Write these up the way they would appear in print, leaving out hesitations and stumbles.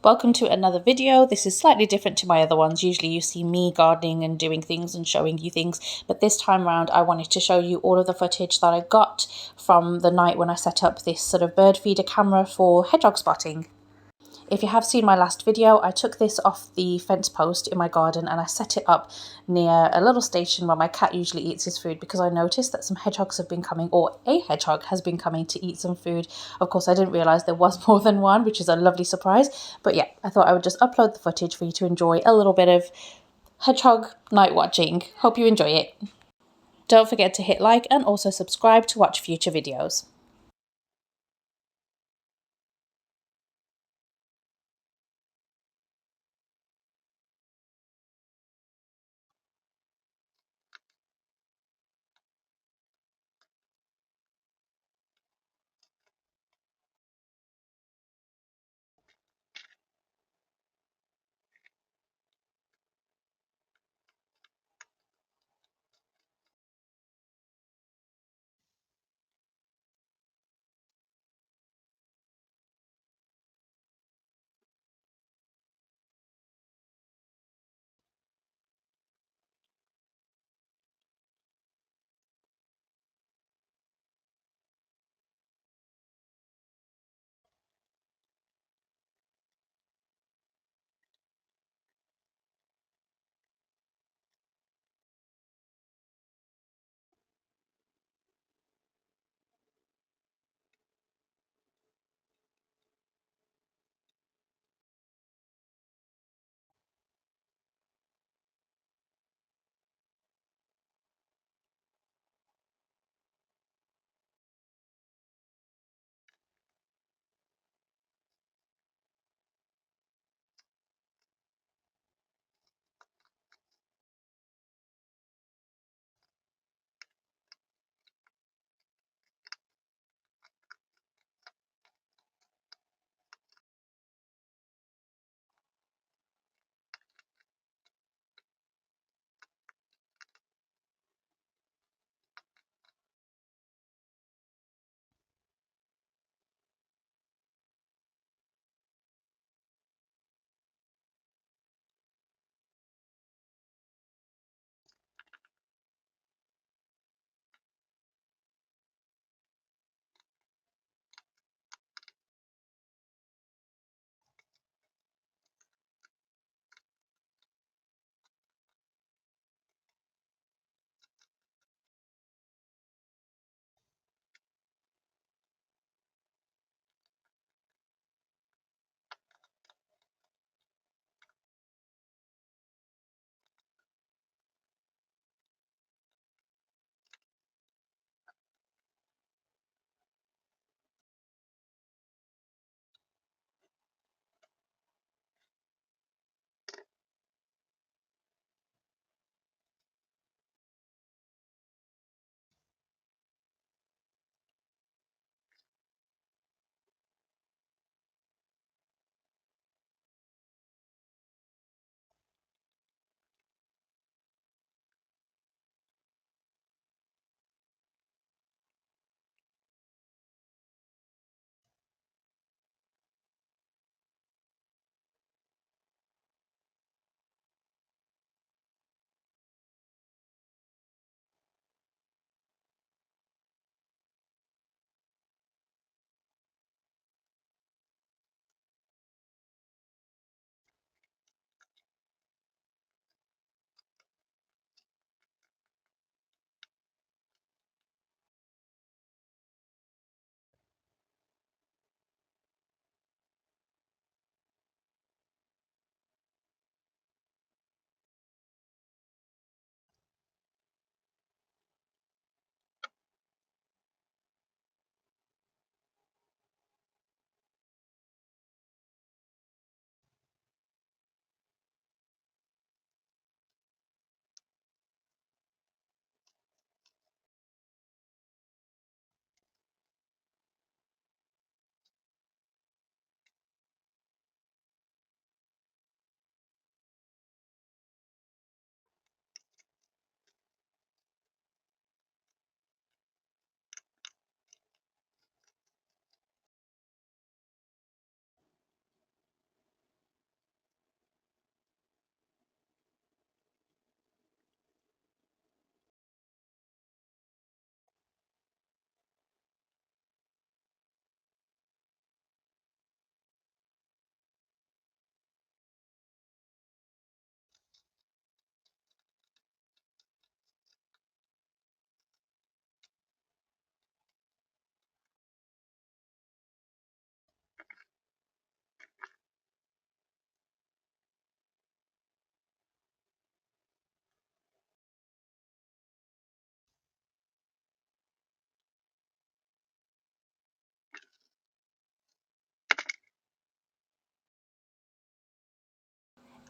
Welcome to another video. This is slightly different to my other ones. Usually you see me gardening and doing things and showing you things, but this time around I wanted to show you all of the footage that I got from the night when I set up this sort of bird feeder camera for hedgehog spotting. If you have seen my last video, I took this off the fence post in my garden and I set it up near a little station where my cat usually eats his food, because I noticed that some hedgehogs have been coming, or a hedgehog has been coming to eat some food. Of course, I didn't realise there was more than one, which is a lovely surprise. But yeah, I thought I would just upload the footage for you to enjoy a little bit of hedgehog night watching. Hope you enjoy it. Don't forget to hit like and also subscribe to watch future videos.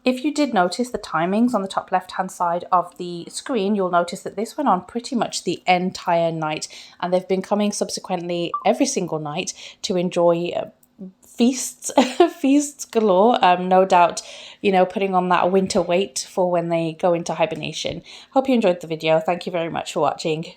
If you did notice the timings on the top left hand side of the screen, you'll notice that this went on pretty much the entire night, and they've been coming subsequently every single night to enjoy feasts feasts galore. No doubt, you know, putting on that winter weight for when they go into hibernation. Hope you enjoyed the video. Thank you very much for watching.